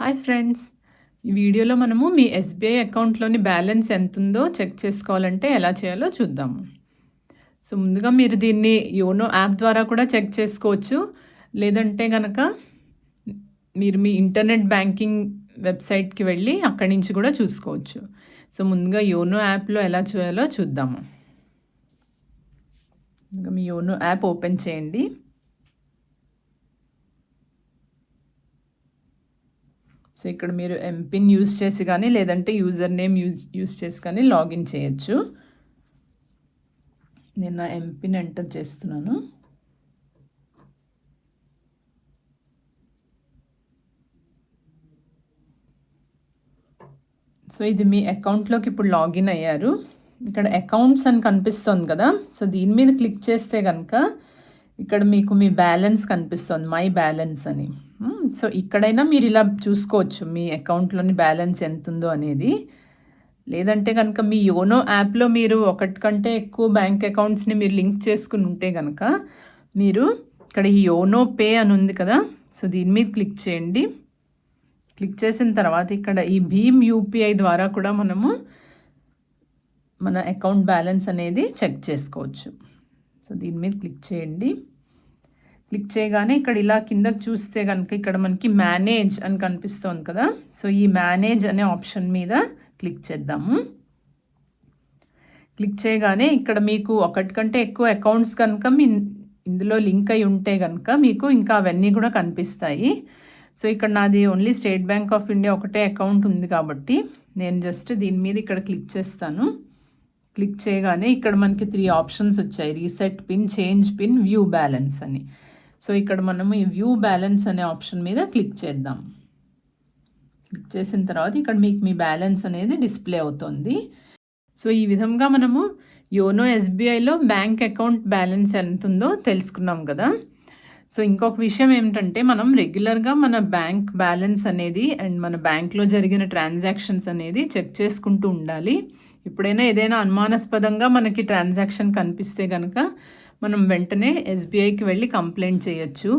Hi friends, ఈ వీడియోలో మనము మీ ఎస్బీఐ అకౌంట్లోని బ్యాలెన్స్ ఎంత ఉందో చెక్ చేసుకోవాలంటే ఎలా చేయాలో చూద్దాము. సో ముందుగా మీరు దీన్ని యోనో యాప్ ద్వారా కూడా చెక్ చేసుకోవచ్చు. లేదంటే కనుక మీరు మీ ఇంటర్నెట్ బ్యాంకింగ్ వెబ్సైట్కి వెళ్ళి అక్కడి నుంచి కూడా చూసుకోవచ్చు. సో ముందుగా యోనో యాప్లో ఎలా చేయాలో చూద్దాము. మీ యోనో యాప్ ఓపెన్ చేయండి. సో ఇక్కడ మీరు ఎంపిన్ యూజ్ చేసి కానీ లేదంటే యూజర్ నేమ్ యూజ్ చేసి కానీ లాగిన్ చేయొచ్చు. నేను నా ఎంపిన్ ఎంటర్ చేస్తున్నాను. సో ఇది మీ అకౌంట్లోకి ఇప్పుడు లాగిన్ అయ్యారు. ఇక్కడ అకౌంట్స్ అని కనిపిస్తుంది కదా, సో దీని మీద క్లిక్ చేస్తే కనుక ఇక్కడ మీకు మీ బ్యాలెన్స్ కనిపిస్తుంది, మై బ్యాలెన్స్ అని. సో ఇక్కడైనా మీరు ఇలా చూసుకోవచ్చు మీ అకౌంట్లోని బ్యాలెన్స్ ఎంత ఉందో అనేది. లేదంటే కనుక మీ యోనో యాప్లో మీరు ఒకటి కంటే ఎక్కువ బ్యాంక్ అకౌంట్స్ని మీరు లింక్ చేసుకుని ఉంటే కనుక మీరు ఇక్కడ ఈ యోనో పే అని ఉంది కదా, సో దీని మీద క్లిక్ చేయండి. క్లిక్ చేసిన తర్వాత ఇక్కడ ఈ భీమ్ యూపీఐ ద్వారా కూడా మనము మన అకౌంట్ బ్యాలెన్స్ అనేది చెక్ చేసుకోవచ్చు. సో దీని మీద క్లిక్ చేయండి. క్లిక్ చేయగానే ఇక్కడ ఇలా కిందకి చూస్తే కనుక ఇక్కడ మనకి మేనేజ్ అని కనిపిస్తుంది కదా, సో ఈ మేనేజ్ అనే ఆప్షన్ మీద క్లిక్ చేద్దాము. క్లిక్ చేయగానే ఇక్కడ మీకు ఒకటి కంటే ఎక్కువ అకౌంట్స్ కనుక ఇందులో లింక్ అయి ఉంటే కనుక మీకు ఇంకా అవన్నీ కూడా కనిపిస్తాయి. సో ఇక్కడ నాది only state bank of India ఒకటే అకౌంట్ ఉంది కాబట్టి నేను జస్ట్ దీని మీద ఇక్కడ క్లిక్ చేస్తాను. క్లిక్ చేయగానే ఇక్కడ మనకి 3 ఆప్షన్స్ వచ్చాయి, reset pin, change pin, view balance అని. సో ఇక్కడ మనము ఈ వ్యూ బ్యాలెన్స్ అనే ఆప్షన్ మీద క్లిక్ చేద్దాం. క్లిక్ చేసిన తర్వాత ఇక్కడ మీకు మీ బ్యాలెన్స్ అనేది డిస్ప్లే అవుతుంది. సో ఈ విధంగా మనము యోనో ఎస్బీఐలో బ్యాంక్ అకౌంట్ బ్యాలెన్స్ ఎంత ఉందో తెలుసుకున్నాం కదా. సో ఇంకొక విషయం ఏమిటంటే మనం రెగ్యులర్గా మన బ్యాంక్ బ్యాలెన్స్ అనేది అండ్ మన బ్యాంక్లో జరిగిన ట్రాన్సాక్షన్స్ అనేది చెక్ చేసుకుంటూ ఉండాలి. ఎప్పుడైనా ఏదైనా అనుమానాస్పదంగా మనకి ట్రాన్సాక్షన్ కనిపిస్తే కనుక మనం వెంటనే ఎస్బీఐకి వెళ్ళి కంప్లైంట్ చేయొచ్చు.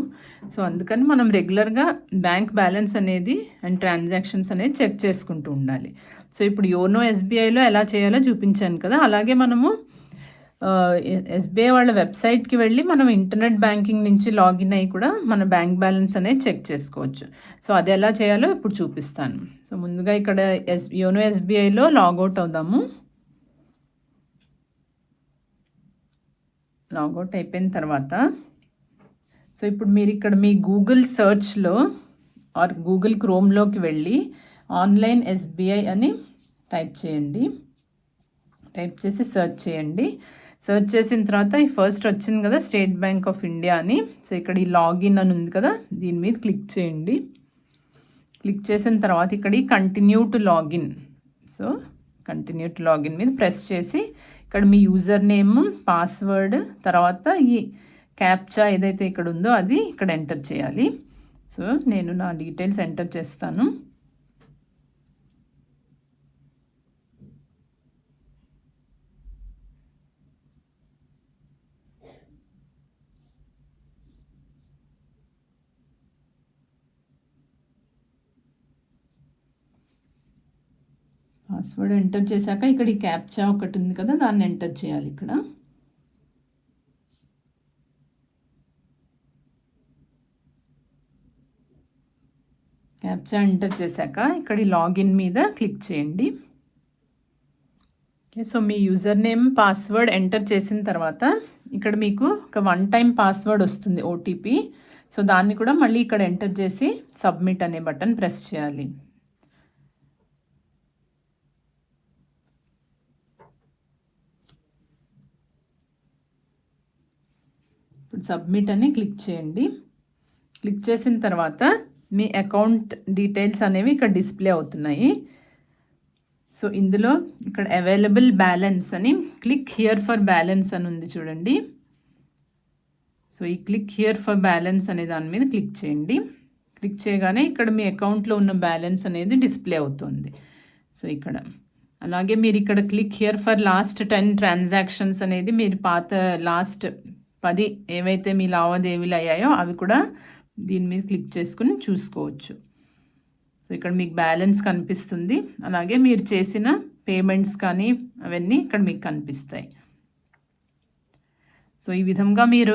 సో అందుకని మనం రెగ్యులర్గా బ్యాంక్ బ్యాలెన్స్ అనేది అండ్ ట్రాన్సాక్షన్స్ అనేది చెక్ చేసుకుంటూ ఉండాలి. సో ఇప్పుడు యోనో ఎస్బీఐలో ఎలా చేయాలో చూపించాను కదా, అలాగే మనము ఎస్బీఐ వాళ్ళ వెబ్సైట్కి వెళ్ళి మనం ఇంటర్నెట్ బ్యాంకింగ్ నుంచి లాగిన్ అయ్యి కూడా మన బ్యాంక్ బ్యాలెన్స్ అనేది చెక్ చేసుకోవచ్చు. సో అది ఎలా చేయాలో ఇప్పుడు చూపిస్తాను. సో ముందుగా ఇక్కడ యోనో ఎస్బీఐలో లాగౌట్ అవుదాము. లాగౌట్ అయిపోయిన తర్వాత సో ఇప్పుడు మీరు ఇక్కడ మీ గూగుల్ సర్చ్లో ఆర్ గూగుల్ క్రోమ్లోకి వెళ్ళి ఆన్లైన్ ఎస్బీఐ అని టైప్ చేయండి. టైప్ చేసి సెర్చ్ చేయండి. సెర్చ్ చేసిన తర్వాత ఈ ఫస్ట్ వచ్చింది కదా స్టేట్ బ్యాంక్ ఆఫ్ ఇండియా అని, సో ఇక్కడ ఈ లాగిన్ అని ఉంది కదా, దీని మీద క్లిక్ చేయండి. క్లిక్ చేసిన తర్వాత ఇక్కడ ఈ continue to login, so continue to login మీద ప్రెస్ చేసి ఇక్కడ మీ యూజర్ నేమ్, పాస్వర్డ్, తర్వాత ఈ క్యాప్చా ఏదైతే ఇక్కడ ఉందో అది ఇక్కడ ఎంటర్ చేయాలి. సో నేను నా డీటెయిల్స్ ఎంటర్ చేస్తాను. పాస్వర్డ్ ఎంటర్ చేశాక ఇక్కడ ఈ క్యాప్చా ఒకటి ఉంది కదా, దాన్ని ఎంటర్ చేయాలి. ఇక్కడ క్యాప్చా ఎంటర్ చేశాక ఇక్కడ ఈ లాగిన్ మీద క్లిక్ చేయండి. ఓకే, సో మీ యూజర్ నేమ్, పాస్వర్డ్ ఎంటర్ చేసిన తర్వాత ఇక్కడ మీకు ఒక 1 టైం పాస్వర్డ్ వస్తుంది, ఓటీపీ. సో దాన్ని కూడా మళ్ళీ ఇక్కడ ఎంటర్ చేసి సబ్మిట్ అనే బటన్ ప్రెస్ చేయాలి. ఇప్పుడు సబ్మిట్ అని క్లిక్ చేయండి. క్లిక్ చేసిన తర్వాత మీ అకౌంట్ డీటెయిల్స్ అనేవి ఇక్కడ డిస్ప్లే అవుతున్నాయి. సో ఇందులో ఇక్కడ అవైలబుల్ బ్యాలెన్స్ అని క్లిక్ హియర్ ఫర్ బ్యాలెన్స్ అని ఉంది చూడండి. సో ఈ క్లిక్ హియర్ ఫర్ బ్యాలెన్స్ అనే దాని మీద క్లిక్ చేయండి. క్లిక్ చేయగానే ఇక్కడ మీ అకౌంట్లో ఉన్న బ్యాలెన్స్ అనేది డిస్ప్లే అవుతుంది. సో ఇక్కడ అలాగే మీరు ఇక్కడ click here for last 10 transactions అనేది మీరు పాత లాస్ట్ 10 ఏవైతే మీ లావాదేవీలు అయ్యాయో అవి కూడా దీని మీద క్లిక్ చేసుకుని చూసుకోవచ్చు. సో ఇక్కడ మీకు బ్యాలెన్స్ కనిపిస్తుంది, అలాగే మీరు చేసిన పేమెంట్స్ కానీ అవన్నీ ఇక్కడ మీకు కనిపిస్తాయి. సో ఈ విధంగా మీరు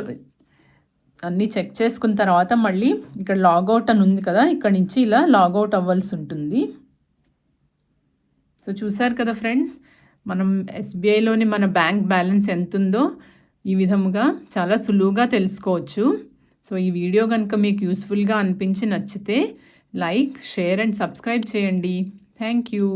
అన్నీ చెక్ చేసుకున్న తర్వాత మళ్ళీ ఇక్కడ లాగౌట్ అని ఉంది కదా, ఇక్కడ నుంచి ఇలా లాగౌట్ అవ్వాల్సి ఉంటుంది. సో చూసారు కదా ఫ్రెండ్స్, మనం ఎస్బీఐలోని మన బ్యాంక్ బ్యాలెన్స్ ఎంత ఉందో ఈ విధముగా చాలా సులువుగా తెలుసుకోవచ్చు. సో ఈ వీడియో కనుక మీకు యూస్ఫుల్గా అనిపించి నచ్చితే లైక్, షేర్ అండ్ సబ్స్క్రైబ్ చేయండి. Thank you.